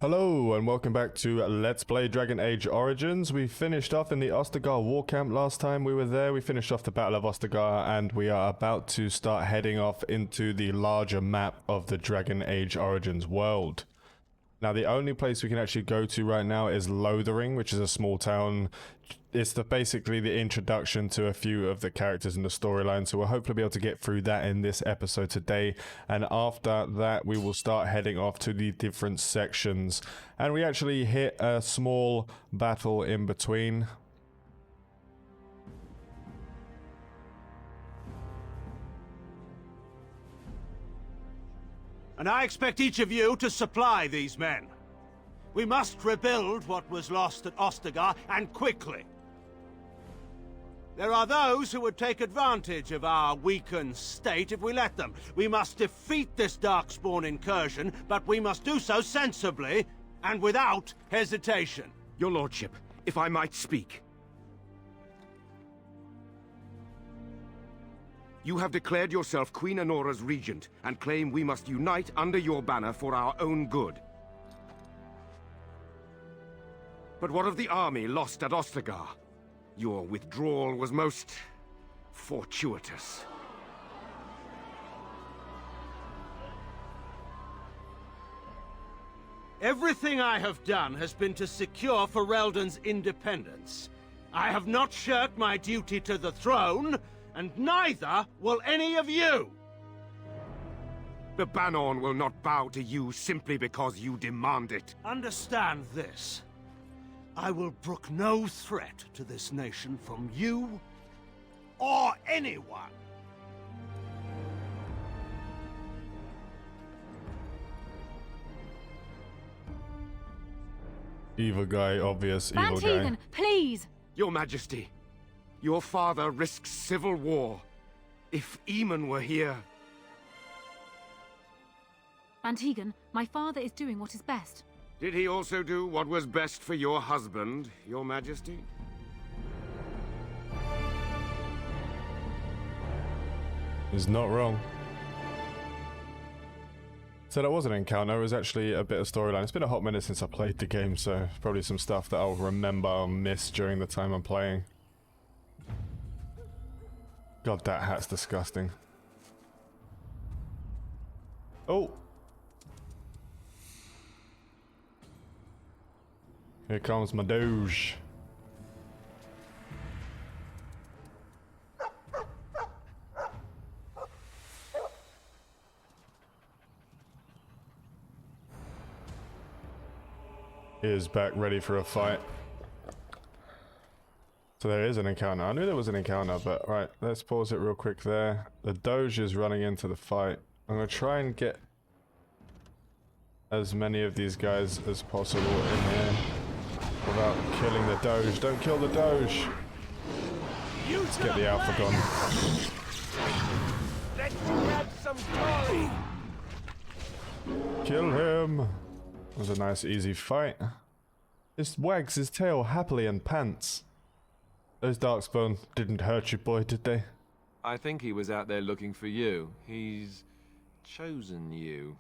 Hello and welcome back to Let's Play Dragon Age Origins. We finished off in the Ostagar war camp last time we were there. We finished off the Battle of Ostagar and we are about to start heading off into the larger map of the Dragon Age Origins world. Now the only place we can actually go to right now is Lothering, which is a small town. It's basically the introduction to a few of the characters in the storyline, so we'll hopefully be able to get through that in this episode today. And after that we will start heading off to the different sections. And we actually hit a small battle in between. And I expect each of you to supply these men. We must rebuild what was lost at Ostagar, and quickly. There are those who would take advantage of our weakened state if we let them. We must defeat this Darkspawn incursion, but we must do so sensibly and without hesitation. Your Lordship, if I might speak. You have declared yourself Queen Anora's regent, and claim we must unite under your banner for our own good. But what of the army lost at Ostagar? Your withdrawal was most fortuitous. Everything I have done has been to secure Ferelden's independence. I have not shirked my duty to the throne, and neither will any of you! The Banorn will not bow to you simply because you demand it. Understand this. I will brook no threat to this nation from you or anyone. Evil guy, obvious evil Van guy. Tegan, please! Your Majesty, your father risks civil war. If Eamon were here... Van Tegan, my father is doing what is best. Did he also do what was best for your husband, Your Majesty? He's not wrong. So that was an encounter. It was actually a bit of storyline. It's been a hot minute since I played the game, so probably some stuff that I'll remember or miss during the time I'm playing. God, that hat's disgusting. Oh! Here comes my Doge. He is back ready for a fight. So there is an encounter. I knew there was an encounter, but right, let's pause it real quick there. The Doge is running into the fight. I'm going to try and get as many of these guys as possible in here without killing the Doge. Don't kill the Doge! Let's get the Alpha gone. Let's grab some glory! Kill him! That was a nice easy fight. Just wags his tail happily and pants. Those Darkspawn didn't hurt you, boy, did they? I think he was out there looking for you. He's chosen you.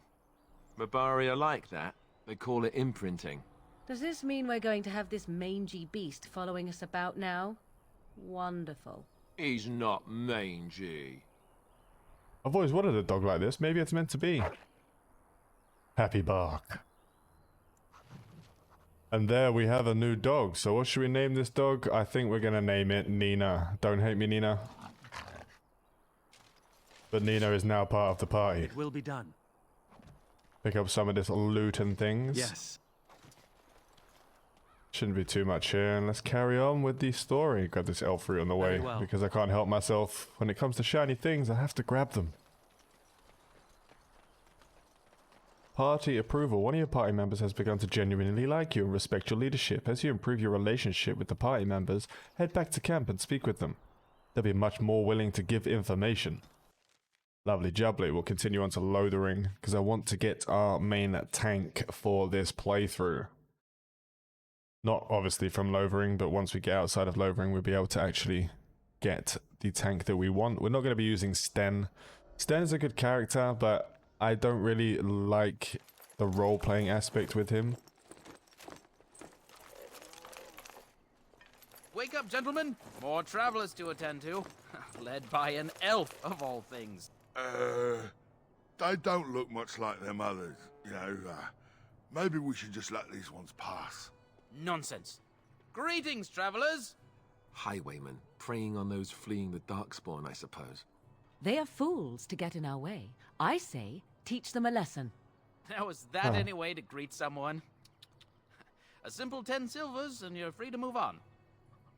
Mabari are like that. They call it imprinting. Does this mean we're going to have this mangy beast following us about now? Wonderful. He's not mangy. I've always wanted a dog like this. Maybe it's meant to be. Happy bark. And there we have a new dog. So what should we name this dog? I think we're gonna name it Nina. Don't hate me, Nina. But Nina is now part of the party. It will be done. Pick up some of this loot and things. Yes. Shouldn't be too much here, and let's carry on with the story. Grab this elf fruit on the way, Very well. because I can't help myself. When it comes to shiny things, I have to grab them. Party approval. One of your party members has begun to genuinely like you and respect your leadership. As you improve your relationship with the party members, head back to camp and speak with them. They'll be much more willing to give information. Lovely jubbly. We'll continue on to Lothering, because I want to get our main tank for this playthrough. Not obviously from Lothering, but once we get outside of Lothering, we'll be able to actually get the tank that we want. We're not going to be using Sten. Sten's a good character, but I don't really like the role-playing aspect with him. Wake up, gentlemen. More travelers to attend to. Led by an elf, of all things. They don't look much like them others, you know. Maybe we should just let these ones pass. Nonsense. Greetings, travelers. Highwaymen, preying on those fleeing the Darkspawn, I suppose. They are fools to get in our way. I say, teach them a lesson. Now, is that any way to greet someone? A simple 10 silvers, and you're free to move on.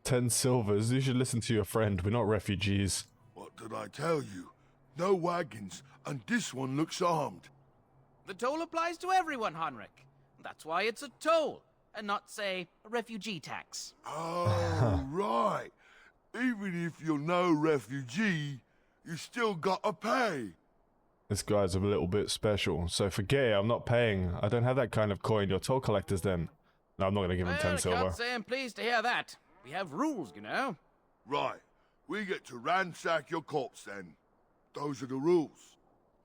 10 silvers? You should listen to your friend. We're not refugees. What did I tell you? No wagons, and this one looks armed. The toll applies to everyone, Heinrich. That's why it's a toll, and not, say, a refugee tax. Oh, right. Even if you're no refugee, you still gotta pay. This guy's a little bit special, so forget it. I'm not paying. I don't have that kind of coin. You're toll collectors then. No, I'm not going to give him 10 I silver. can't say I'm pleased to hear that. We have rules, you know. Right. We get to ransack your corpse then. Those are the rules.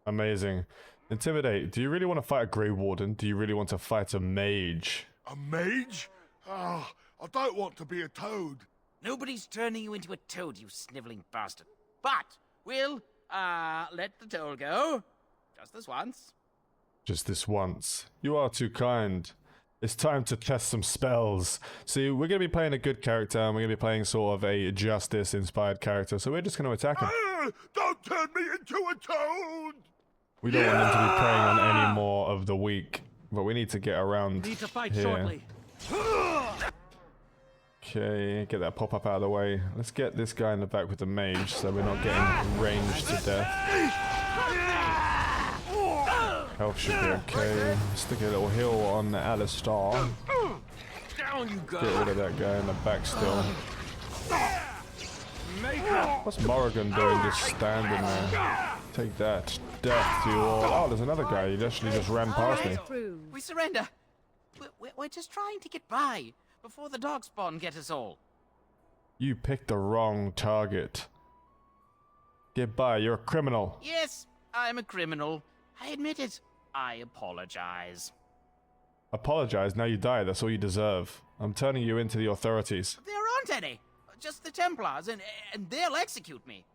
Amazing. Intimidate. Do you really want to fight a Grey Warden? Do you really want to fight a mage? A mage? Ah, I don't want to be a toad. Nobody's turning you into a toad, you sniveling bastard. But we'll, let the toll go. Just this once. Just this once. You are too kind. It's time to test some spells. See, we're going to be playing a good character, and we're going to be playing sort of a justice-inspired character, so we're just going to attack him. Don't turn me into a toad! We don't want them to be preying on any more of the weak, but we need to get around Need to fight here. shortly. Okay, get that pop-up out of the way. Let's get this guy in the back with the mage, so we're not getting ranged to death. Health should be okay. Stick a little heal on Alistair. Down you go! Get rid of that guy in the back still. What's Morrigan doing just standing there? Take that. Death to you all. Oh, there's another guy. He actually just ran past me. We surrender. We're just trying to get by before the Darkspawn get us all. You picked the wrong target. Get by. You're a criminal. Yes, I'm a criminal. I admit it. I apologize. Apologize. Now you die. That's all you deserve. I'm turning you into the authorities. There aren't any. Just the Templars, and they'll execute me.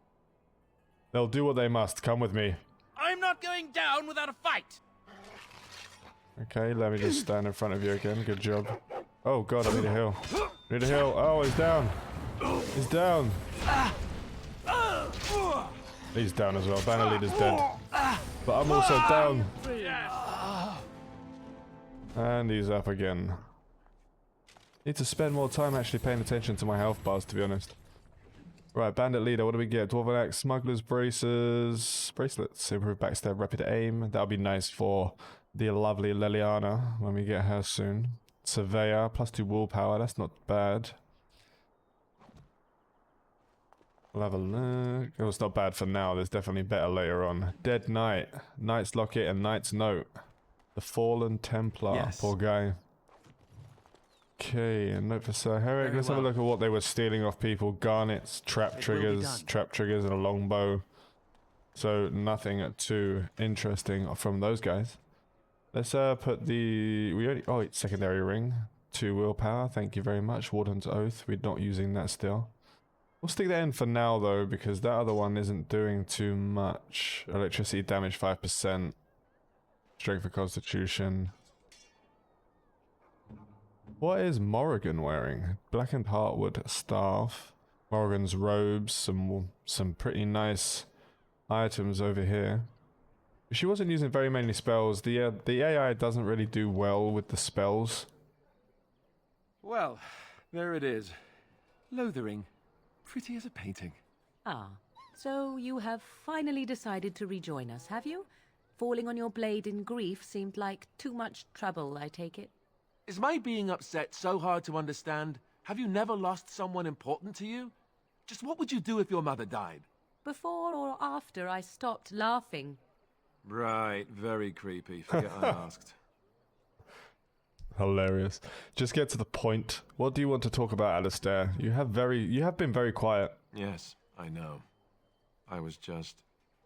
They'll do what they must. Come with me. I'm not going down without a fight. Okay, let me just stand in front of you again. Good job. Oh god, I need a heal. Need a heal. Oh, he's down. He's down. He's down as well. Banner leader's dead. But I'm also down. And he's up again. Need to spend more time actually paying attention to my health bars, to be honest. Right, bandit leader, what do we get? Dwarven axe, smuggler's bracelets, improve backstab, rapid aim. That'll be nice for the lovely Leliana when we get her soon. Surveyor, +2 willpower, that's not bad. We'll have a look. Oh, it's not bad for now, there's definitely better later on. Dead Knight, Knight's Locket and Knight's Note. The Fallen Templar, Yes. poor guy. Okay, a note for Sir Herrick. Very Let's have a well. look at what they were stealing off people. Garnets, trap It will be triggers, done. and a longbow. So nothing too interesting from those guys. Let's put the it's secondary ring. 2 willpower, thank you very much. Warden's Oath, we're not using that still. We'll stick that in for now though, because that other one isn't doing too much. Electricity damage 5%. Strength for Constitution. What is Morrigan wearing? Blackened Heartwood staff. Morrigan's robes. Some pretty nice items over here. She wasn't using very many spells. The AI doesn't really do well with the spells. Well, there it is. Lothering. Pretty as a painting. Ah, so you have finally decided to rejoin us, have you? Falling on your blade in grief seemed like too much trouble, I take it. Is my being upset so hard to understand? Have you never lost someone important to you? Just what would you do if your mother died? Before or after I stopped laughing. Right, very creepy. Forget I asked. Hilarious. Just get to the point. What do you want to talk about, Alistair? You have been very quiet. Yes, I know. I was just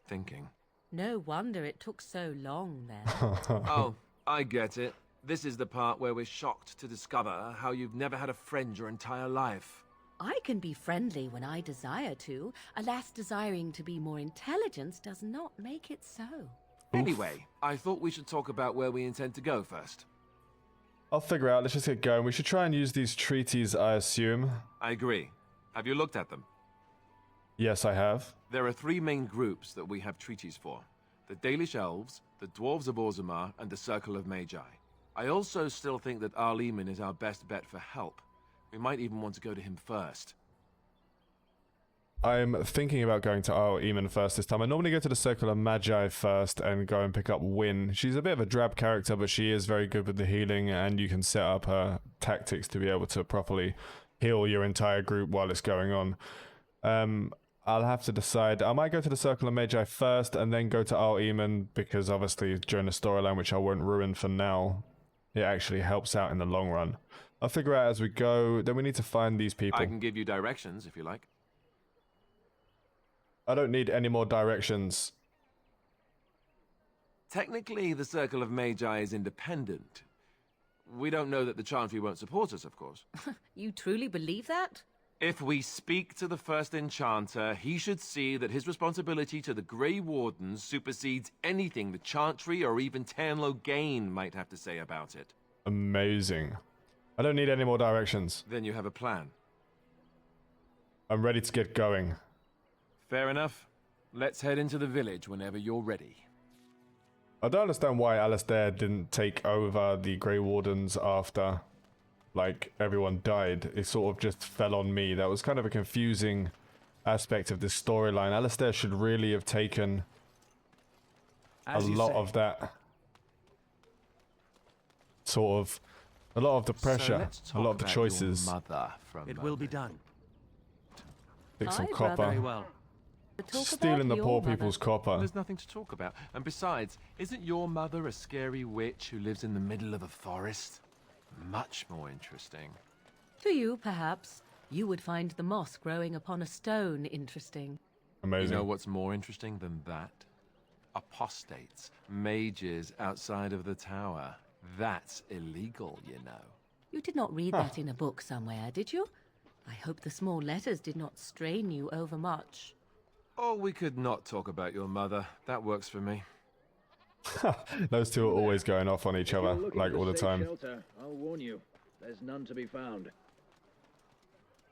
thinking. No wonder it took so long then. Oh, I get it. This is the part where we're shocked to discover how you've never had a friend your entire life. I can be friendly when I desire to. Alas, desiring to be more intelligent does not make it so. Anyway, I thought we should talk about where we intend to go first. I'll figure out. Let's just get going. We should try and use these treaties, I assume. I agree. Have you looked at them? Yes, I have. There are 3 main groups that we have treaties for. The Dalish Elves, the Dwarves of Orzammar, and the Circle of Magi. I also still think that Arleman is our best bet for help. We might even want to go to him first. I'm thinking about going to Eamon first this time. I normally go to the Circle of Magi first and go and pick up Wynne. She's a bit of a drab character, but she is very good with the healing, and you can set up her tactics to be able to properly heal your entire group while it's going on. I'll have to decide. I might go to the Circle of Magi first and then go to Eamon, because obviously during the storyline, which I won't ruin for now, it actually helps out in the long run. I'll figure out as we go. Then we need to find these people. I can give you directions if you like. I don't need any more directions. Technically, the Circle of Magi is independent. We don't know that the Chantry won't support us, of course. You truly believe that? If we speak to the first Enchanter, he should see that his responsibility to the Grey Wardens supersedes anything the Chantry or even Tanlo Gain might have to say about it. Amazing. I don't need any more directions. Then you have a plan. I'm ready to get going. Fair enough. Let's head into the village whenever you're ready. I don't understand why Alistair didn't take over the Grey Wardens after, like, everyone died. It sort of just fell on me. That was kind of a confusing aspect of this storyline. Alistair should really have taken a lot of that sort of, a lot of the pressure, a lot of the choices. It will be done. Pick some Hi, copper. brother. Very well. Talk Stealing about the your poor mother. people's copper. There's nothing to talk about. And besides, isn't your mother a scary witch who lives in the middle of a forest? Much more interesting. To you, perhaps. You would find the moss growing upon a stone interesting. Amazing. You know what's more interesting than that? Apostates, mages outside of the tower. That's illegal, you know. You did not read that in a book somewhere, did you? I hope the small letters did not strain you overmuch. Or we could not talk about your mother. That works for me. Those two are always going off on each other, like all the time. Shelter, I'll warn you, there's none to be found.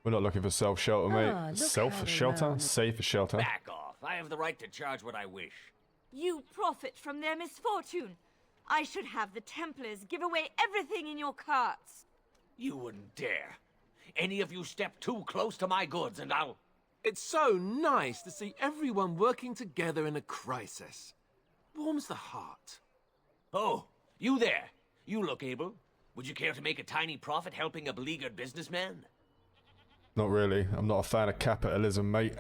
We're not looking for self-shelter, mate. look how Self-shelter? alone. Safe shelter? Back off. I have the right to charge what I wish. You profit from their misfortune. I should have the Templars give away everything in your carts. You wouldn't dare. Any of you step too close to my goods and I'll... It's so nice to see everyone working together in a crisis. Warms the heart. Oh, you there. You look able. Would you care to make a tiny profit helping a beleaguered businessman? Not really. I'm not a fan of capitalism, mate.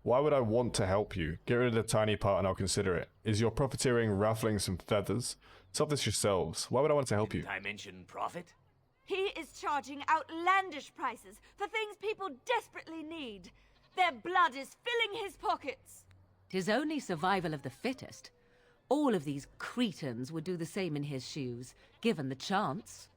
Why would I want to help you? Get rid of the tiny part and I'll consider it. Is your profiteering ruffling some feathers? Solve this yourselves. Why would I want to help you? Didn't I mention profit? He is charging outlandish prices for things people desperately need. Their blood is filling his pockets. 'Tis only survival of the fittest. All of these cretins would do the same in his shoes, given the chance.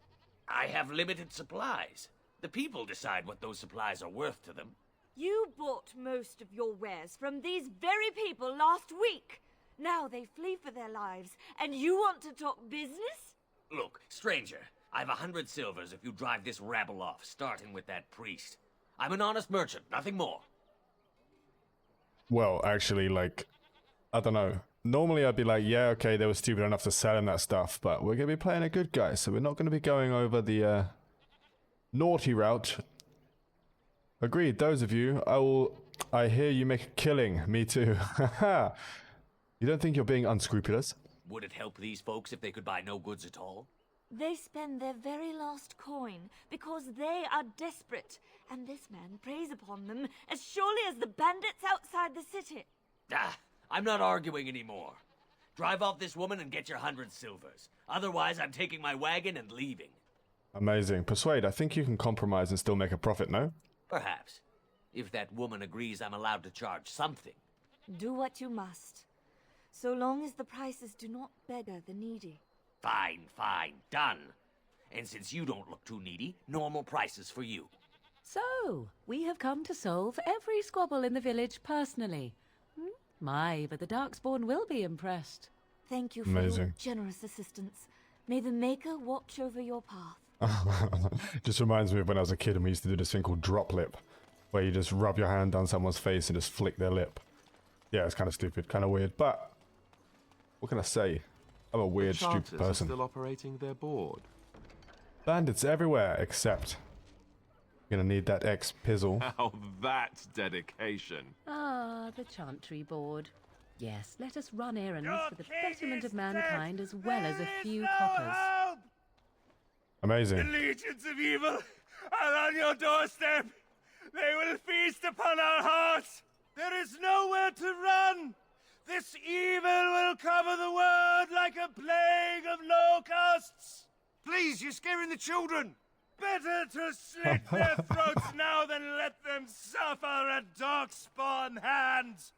I have limited supplies. The people decide what those supplies are worth to them. You bought most of your wares from these very people last week. Now they flee for their lives, and you want to talk business? Look, stranger, I've 100 silvers if you drive this rabble off, starting with that priest. I'm an honest merchant, nothing more. Well, actually, like, I don't know. Normally I'd be like, yeah, okay, they were stupid enough to sell him that stuff, but we're going to be playing a good guy, so we're not going to be going over the naughty route. Agreed, those of you, I hear you make a killing. Me too. Haha. You don't think you're being unscrupulous? Would it help these folks if they could buy no goods at all? They spend their very last coin because they are desperate, and this man preys upon them as surely as the bandits outside the city. Ah, I'm not arguing anymore. Drive off this woman and get your 100 silvers. Otherwise, I'm taking my wagon and leaving. Amazing. Persuade, I think you can compromise and still make a profit, no? Perhaps. If that woman agrees I'm allowed to charge something. Do what you must, so long as the prices do not beggar the needy. Fine, fine, done. And since you don't look too needy, normal prices for you. So, we have come to solve every squabble in the village personally. My, but the Darkspawn will be impressed. Thank you for your Amazing. generous assistance. May the Maker watch over your path. Just reminds me of when I was a kid and we used to do this thing called drop lip, where you just rub your hand down someone's face and just flick their lip. Yeah, it's kind of stupid, kind of weird, but what can I say? I'm a weird, stupid person. Still operating their board. Bandits everywhere, except gonna need that X-Pizzle. Now that's dedication. Ah, the Chantry Board. Yes, let us run errands for the betterment of mankind as well as a few coppers. Amazing. The legions of evil are on your doorstep. They will feast upon our hearts. There is nowhere to run. This evil will cover the world like a plague of locusts. Please, you're scaring the children. Better to slit their throats now than let them suffer at Darkspawn hands.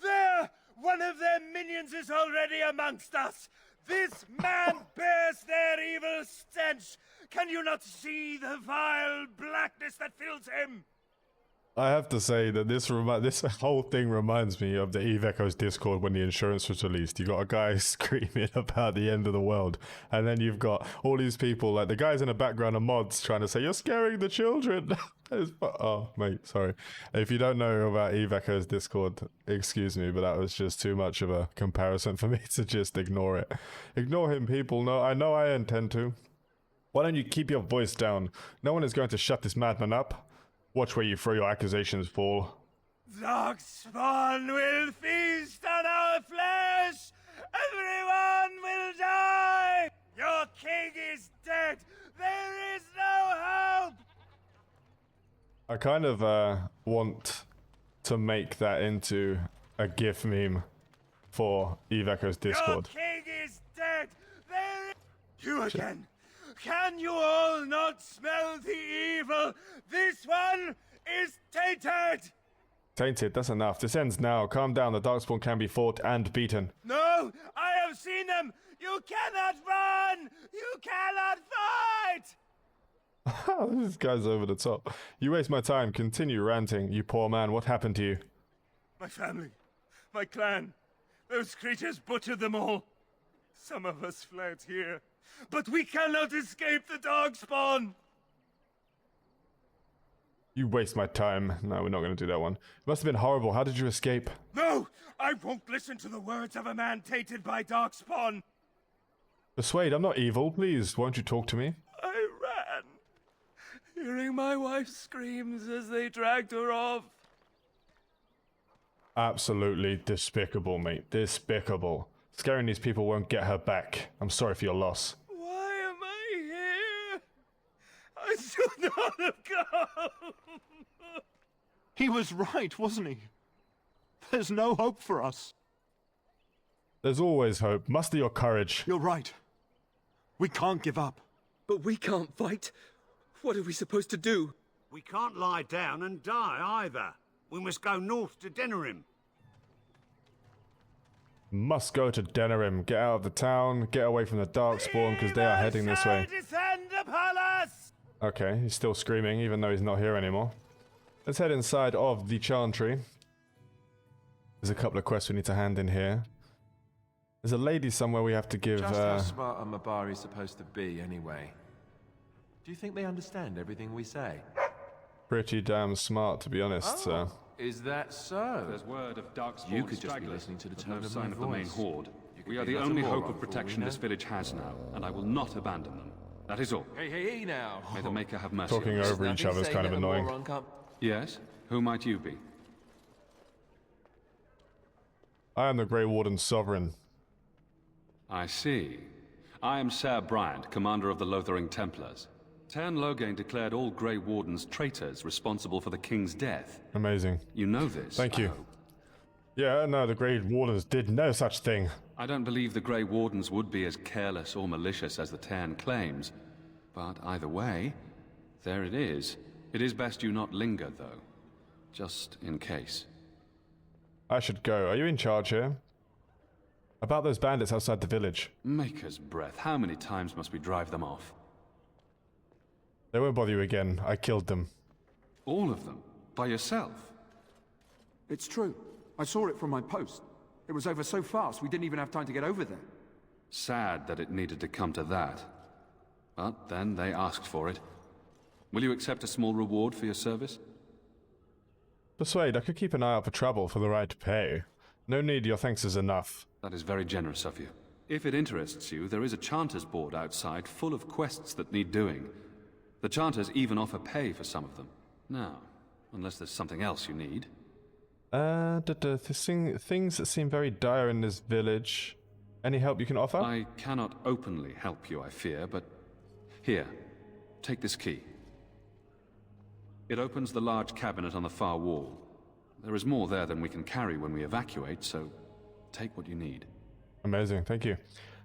There, one of their minions is already amongst us. This man bears their evil stench. Can you not see the vile blackness that fills him? I have to say that this whole thing reminds me of the Eve Echoes Discord when the insurance was released. You got a guy screaming about the end of the world, and then you've got all these people, like the guys in the background of mods, trying to say, "You're scaring the children." Oh, mate, sorry. If you don't know about Eve Echoes Discord, excuse me, but that was just too much of a comparison for me to just ignore it. Ignore him, people. No, I know I intend to. Why don't you keep your voice down? No one is going to shut this madman up. Watch where you throw your accusations fall. Darkspawn will feast on our flesh! Everyone will die! Your king is dead! There is no hope! I kind of want to make that into a GIF meme for Eve Echoes Discord. Your king is dead! You again! Can you all not smell the evil? This one is tainted! Tainted, that's enough. This ends now. Calm down, the Darkspawn can be fought and beaten. No! I have seen them! You cannot run! You cannot fight! This guy's over the top. You waste my time. Continue ranting, you poor man. What happened to you? My family, my clan, those creatures butchered them all. Some of us fled here, but we cannot escape the Darkspawn! You waste my time. No, we're not going to do that one. It must have been horrible. How did you escape? No! I won't listen to the words of a man tainted by Darkspawn! Persuade, I'm not evil. Please, won't you talk to me? I ran, hearing my wife's screams as they dragged her off. Absolutely despicable, mate. Despicable. Scaring these people won't get her back. I'm sorry for your loss. Why am I here? I should not have come! He was right, wasn't he? There's no hope for us. There's always hope. Muster your courage. You're right. We can't give up. But we can't fight. What are we supposed to do? We can't lie down and die either. We must go north to Denerim. Must go to Denerim. Get out of the town. Get away from the Darkspawn because they are heading this way. Descend upon us! Okay, he's still screaming even though he's not here anymore. Let's head inside of the Chantry. There's a couple of quests we need to hand in here. There's a lady somewhere we have to give... Just how smart are Mabari supposed to be, anyway? Do you think they understand everything we say? Pretty damn smart, to be honest, sir. Is that so? There's word of Darkspawn You could just be listening to the tone no of sign my of the main voice. horde. You could We be are the nothing only more hope wrong of for all protection we this know. village has now, and I will not abandon them. That is all. Hey now. May the Maker have mercy. Talking on us. over each other is kind of annoying. Yes? Who might you be? I am the Grey Warden Sovereign. I see. I am Ser Bryant, commander of the Lothering Templars. Tern Loghain declared all Grey Wardens traitors responsible for the king's death. Amazing. You know this. Thank I you. hope. Yeah, no, the Grey Wardens did no such thing. I don't believe the Grey Wardens would be as careless or malicious as the Tern claims. But either way, there it is. It is best you not linger, though. Just in case. I should go. Are you in charge here? About those bandits outside the village. Maker's breath. How many times must we drive them off? They won't bother you again. I killed them. All of them? By yourself? It's true. I saw it from my post. It was over so fast we didn't even have time to get over there. Sad that it needed to come to that. But then they asked for it. Will you accept a small reward for your service? Persuade, I could keep an eye out for trouble for the right pay. No need, your thanks is enough. That is very generous of you. If it interests you, there is a Chanters board outside full of quests that need doing. The Chanters even offer pay for some of them. Now, unless there's something else you need. Things seem very dire in this village. Any help you can offer? I cannot openly help you, I fear, but... Here, take this key. It opens the large cabinet on the far wall. There is more there than we can carry when we evacuate, so take what you need. Amazing, thank you.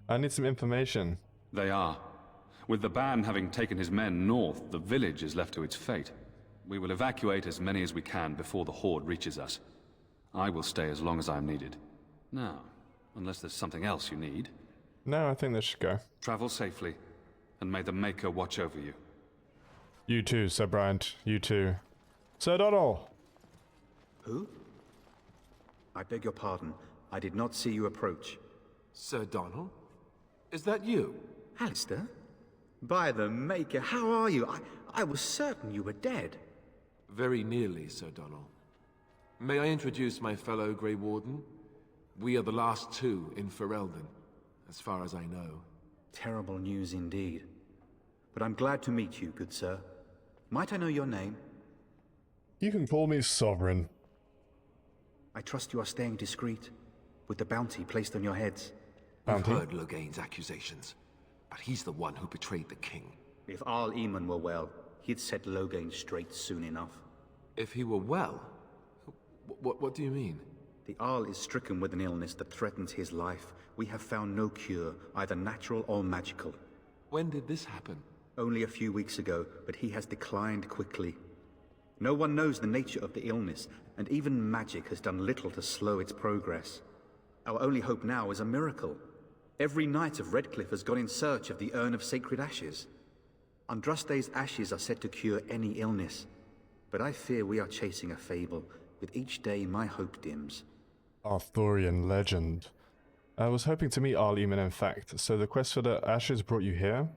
I need some information. They are. With the Ban having taken his men north, the village is left to its fate. We will evacuate as many as we can before the Horde reaches us. I will stay as long as I am needed. Now, unless there's something else you need. No, I think this should go. Travel safely, and may the Maker watch over you. You too, Sir Bryant. You too. Sir Donald! Who? I beg your pardon. I did not see you approach. Sir Donald? Is that you? Alistair? By the Maker, how are you? I was certain you were dead. Very nearly, Sir Donald. May I introduce my fellow Grey Warden? We are the last two in Ferelden, as far as I know. Terrible news indeed. But I'm glad to meet you, good sir. Might I know your name? You can call me Sovereign. I trust you are staying discreet, with the bounty placed on your heads. I've heard Loghain's accusations, but he's the one who betrayed the king. If Arl Eamon were well, he'd set Loghain straight soon enough. If he were well? What do you mean? The Arl is stricken with an illness that threatens his life. We have found no cure, either natural or magical. When did this happen? Only a few weeks ago, but he has declined quickly. No one knows the nature of the illness, and even magic has done little to slow its progress. Our only hope now is a miracle. Every knight of Redcliffe has gone in search of the Urn of Sacred Ashes. Andraste's ashes are said to cure any illness, but I fear we are chasing a fable. With each day, my hope dims. Arthurian legend. I was hoping to meet Arl Eamon, in fact, so the quest for the ashes brought you here?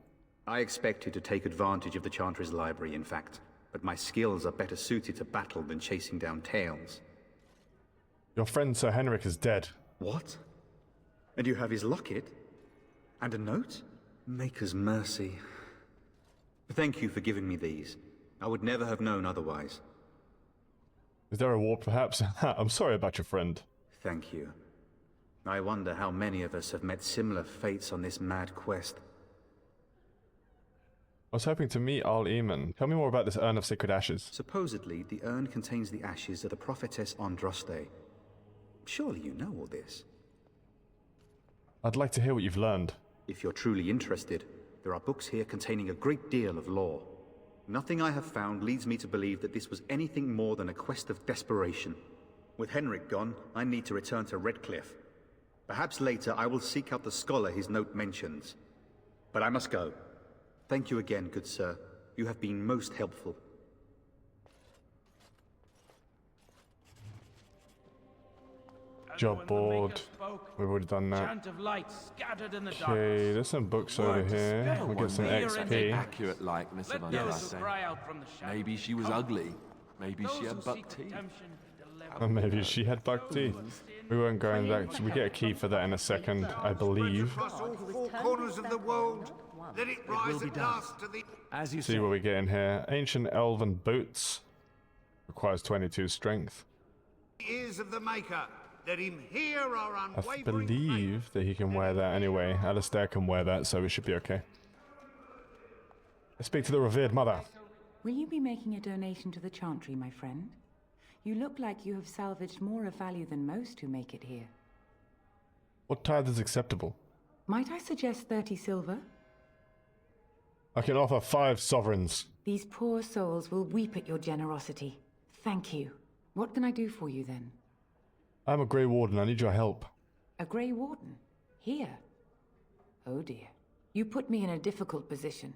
I expected to take advantage of the Chantry's library, in fact, but my skills are better suited to battle than chasing down tales. Your friend Sir Henrik is dead. What? And you have his locket? And a note? Maker's mercy. Thank you for giving me these. I would never have known otherwise. Is there a war, perhaps? I'm sorry about your friend. Thank you. I wonder how many of us have met similar fates on this mad quest. I was hoping to meet Arl Eamon. Tell me more about this Urn of Sacred Ashes. Supposedly, the urn contains the ashes of the prophetess Andraste. Surely you know all this. I'd like to hear what you've learned. If you're truly interested, there are books here containing a great deal of lore. Nothing I have found leads me to believe that this was anything more than a quest of desperation. With Henrik gone, I need to return to Redcliffe. Perhaps later I will seek out the scholar his note mentions. But I must go. Thank you again, good sir. You have been most helpful. Job board. We've already done that. Okay, there's some books over here. We'll get some XP. Accurate likeness of Andraste. Maybe she was ugly. Maybe she had buck teeth. Or maybe she had buck teeth. We won't go in that. We get a key for that in a second, I believe. Across all four corners of the world, let it rise at last to the... As you see what we get in here. Ancient elven boots. Requires 22 strength. ears of the Maker. Let him hear our I unwavering believe that he can wear that anyway. Alistair can wear that, so we should be okay. Let's speak to the revered mother. Will you be making a donation to the Chantry, my friend? You look like you have salvaged more of value than most who make it here. What tithe is acceptable? Might I suggest 30 silver? I can offer 5 sovereigns. These poor souls will weep at your generosity. Thank you. What can I do for you then? I'm a Grey Warden. I need your help. A Grey Warden? Here? Oh dear. You put me in a difficult position.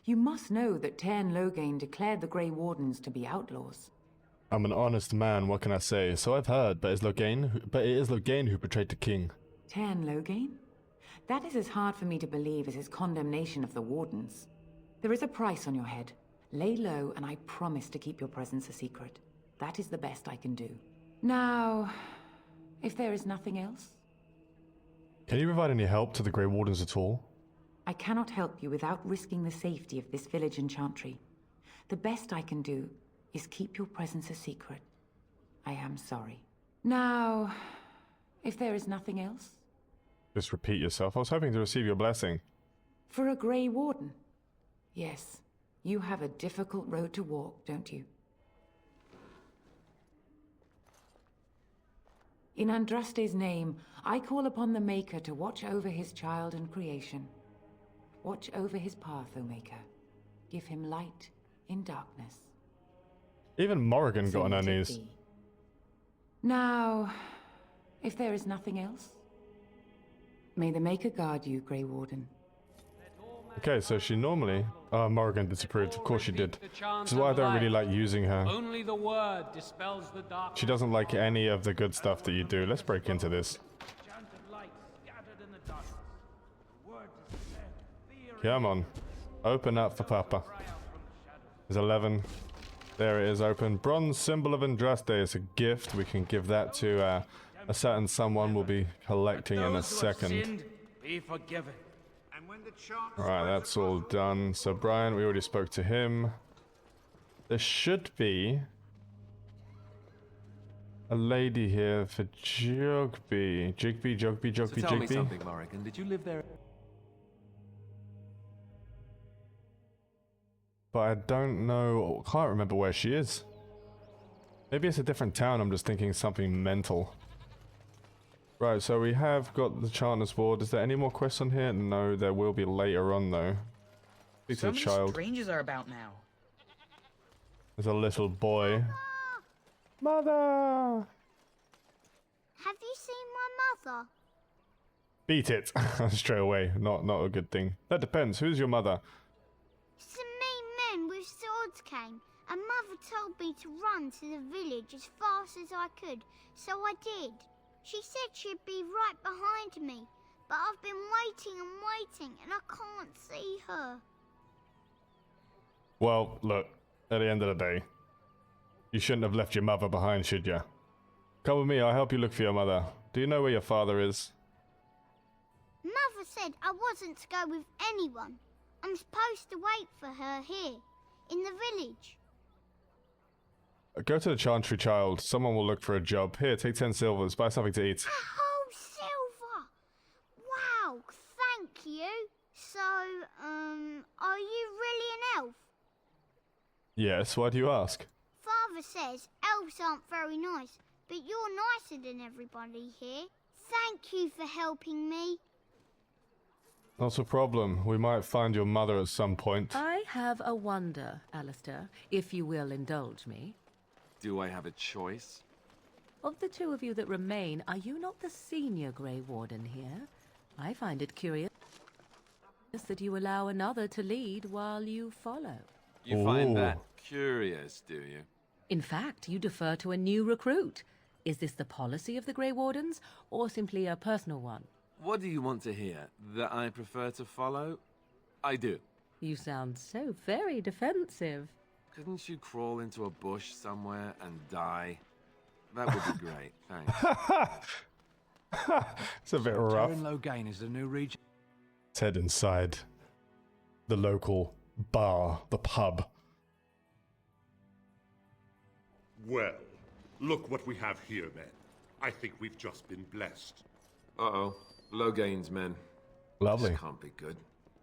You must know that Tairn Loghain declared the Grey Wardens to be outlaws. I'm an honest man, what can I say? So I've heard, but it is Loghain who betrayed the king. Tairn Loghain? That is as hard for me to believe as his condemnation of the Wardens. There is a price on your head. Lay low, and I promise to keep your presence a secret. That is the best I can do. Now, if there is nothing else... Can you provide any help to the Grey Wardens at all? I cannot help you without risking the safety of this village and chantry. The best I can do is keep your presence a secret. I am sorry. Now, if there is nothing else... Just repeat yourself. I was hoping to receive your blessing. For a Grey Warden? Yes. You have a difficult road to walk, don't you? In Andraste's name, I call upon the Maker to watch over his child and creation. Watch over his path, O Maker. Give him light in darkness. Even Morrigan got on her knees. Now, if there is nothing else, may the Maker guard you, Grey Warden. Okay, so she normally... Oh, Morrigan disapproved. Of course she did. This is why I don't really like using her. Only the word dispels the dark. She doesn't like any of the good stuff that you do. Let's break into this. Come on. Open up for Papa. There's 11. There it is, open. Bronze symbol of Andraste. It's a gift. We can give that to a certain someone we'll be collecting in a second. Be forgiven. Alright, that's all done. So Brian, we already spoke to him. There should be a lady here for Jogby. Jogby. So tell me something, Morrigan. Did you live there? But I don't know, can't remember where she is. Maybe it's a different town, I'm just thinking something mental. Right, so we have got the Chanter's Ward. Is there any more quests on here? No, there will be later on though. Speak to the child. Strangers are about now. There's a little boy. Mother! Have you seen my mother? Beat it! Straight away, not a good thing. That depends, who's your mother? Some mean men with swords came, and Mother told me to run to the village as fast as I could, so I did. She said she'd be right behind me, but I've been waiting and I can't see her. Well, look, at the end of the day, you shouldn't have left your mother behind, should ya? Come with me, I'll help you look for your mother. Do you know where your father is? Mother said I wasn't to go with anyone. I'm supposed to wait for her here, in the village. Go to the Chantry, child. Someone will look for a job. Here, take 10 silvers. Buy something to eat. A whole silver! Wow, thank you. So, are you really an elf? Yes, why do you ask? Father says elves aren't very nice, but you're nicer than everybody here. Thank you for helping me. Not a problem. We might find your mother at some point. I have a wonder, Alistair, if you will indulge me. Do I have a choice? Of the two of you that remain, are you not the senior Grey Warden here? I find it curious that you allow another to lead while you follow. You find that curious, do you? In fact, you defer to a new recruit. Is this the policy of the Grey Wardens, or simply a personal one? What do you want to hear? That I prefer to follow? I do. You sound so very defensive. Couldn't you crawl into a bush somewhere and die? That would be great, thanks. It's a bit rough. Tairn Loghain is the new regent. Let's head inside the local bar, the pub. Well, look what we have here, men. I think we've just been blessed. Uh-oh. Loghain's men. Lovely. This can't be good.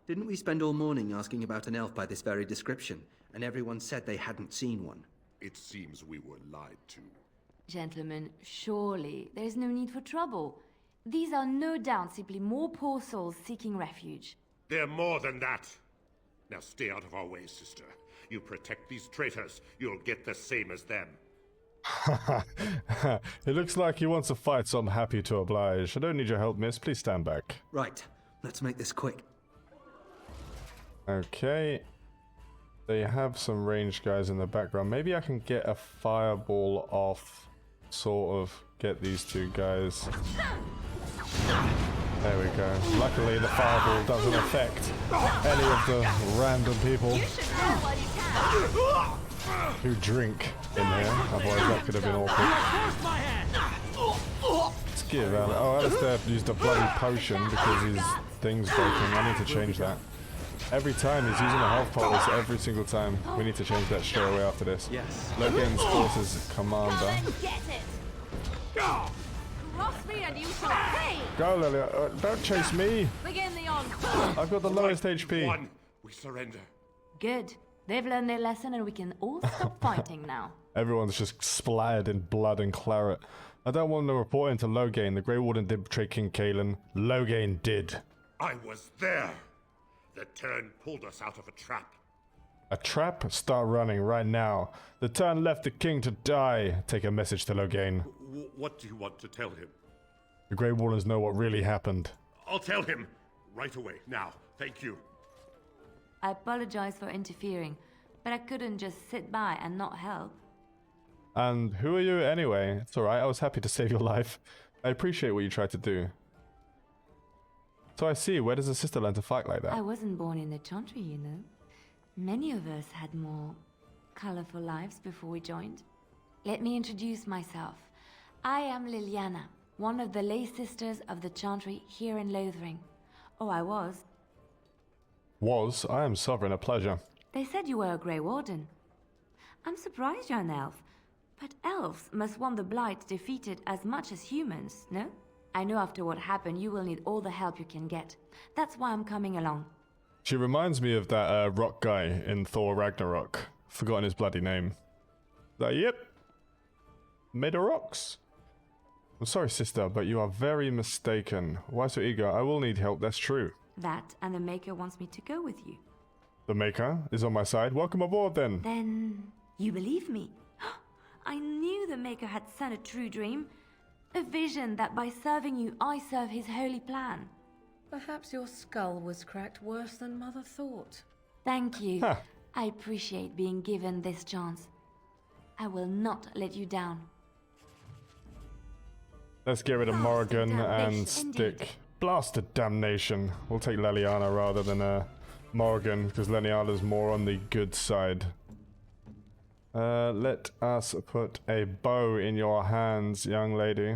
Didn't we spend all morning asking about an elf by this very description, and everyone said they hadn't seen one? It seems we were lied to. Gentlemen, surely there is no need for trouble. These are no doubt simply more poor souls seeking refuge. They're more than that. Now stay out of our way, sister. You protect these traitors, you'll get the same as them. It looks like he wants to fight, so I'm happy to oblige. I don't need your help, miss. Please stand back. Right. Let's make this quick. Okay. They have some ranged guys in the background. Maybe I can get a fireball off, sort of get these two guys. There we go. Luckily the fireball doesn't affect any of the random people who drink in here, otherwise that could have been awkward. Let's give Al Alistair used a bloody potion because his thing's broken. I need to change that. Every time he's using a health poultice, every single time. We need to change that straight away after this. Yes. Logan's forces commander. Cross me and you shall pay! Go, Lilia. Don't chase me. Begin the onslaught! I've got the lowest HP. We surrender. Good. They've learned their lesson and we can all stop fighting now. Everyone's just splattered in blood and claret. I don't want to report into Loghain. The Grey Warden did betray King Kalen. Loghain did. I was there. The turn pulled us out of a trap. A trap? Start running right now. The turn left the king to die. Take a message to Loghain. What do you want to tell him? The Grey Wardens know what really happened. I'll tell him. Right away. Now. Thank you. I apologize for interfering, but I couldn't just sit by and not help. And who are you anyway? It's alright, I was happy to save your life. I appreciate what you tried to do. So I see, where does a sister learn to fight like that? I wasn't born in the Chantry, you know. Many of us had more colorful lives before we joined. Let me introduce myself. I am Leliana, one of the lay sisters of the Chantry here in Lothering. Oh, I was. Was? I am sovereign, a pleasure. They said you were a Grey Warden. I'm surprised you're an elf. But elves must want the Blight defeated as much as humans, no? I know after what happened you will need all the help you can get. That's why I'm coming along. She reminds me of that rock guy in Thor Ragnarok. Forgotten his bloody name. Yep. Made of rocks. I'm sorry, sister, but you are very mistaken. Why so eager? I will need help, that's true. That and the Maker wants me to go with you. The Maker is on my side. Welcome aboard, then. Then you believe me? I knew the Maker had sent a true dream. A vision that by serving you, I serve his holy plan. Perhaps your skull was cracked worse than Mother thought. Thank you. I appreciate being given this chance. I will not let you down. Let's get rid of Morrigan and stick. Blasted damnation. We'll take Leliana rather than Morrigan, because Leliana's more on the good side. Let us put a bow in your hands, young lady.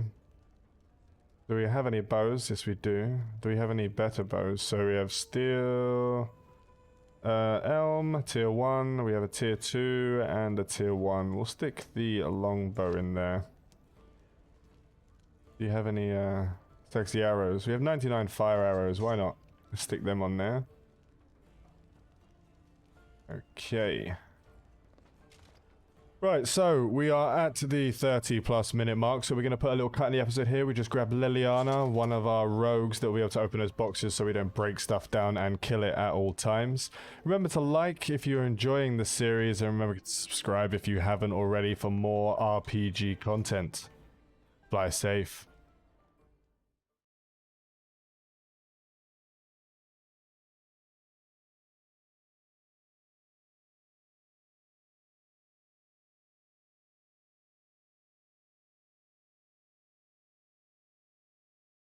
Do we have any bows? Yes, we do. Do we have any better bows? So we have steel, elm, tier 1. We have a tier 2 and a tier 1. We'll stick the longbow in there. Do you have any sexy arrows? We have 99 fire arrows. Why not? Let's stick them on there. Okay. Right, so we are at the 30+ minute mark, so we're going to put a little cut in the episode here. We just grabbed Leliana, one of our rogues that will be able to open those boxes so we don't break stuff down and kill it at all times. Remember to like if you're enjoying the series, and remember to subscribe if you haven't already for more RPG content. Fly safe.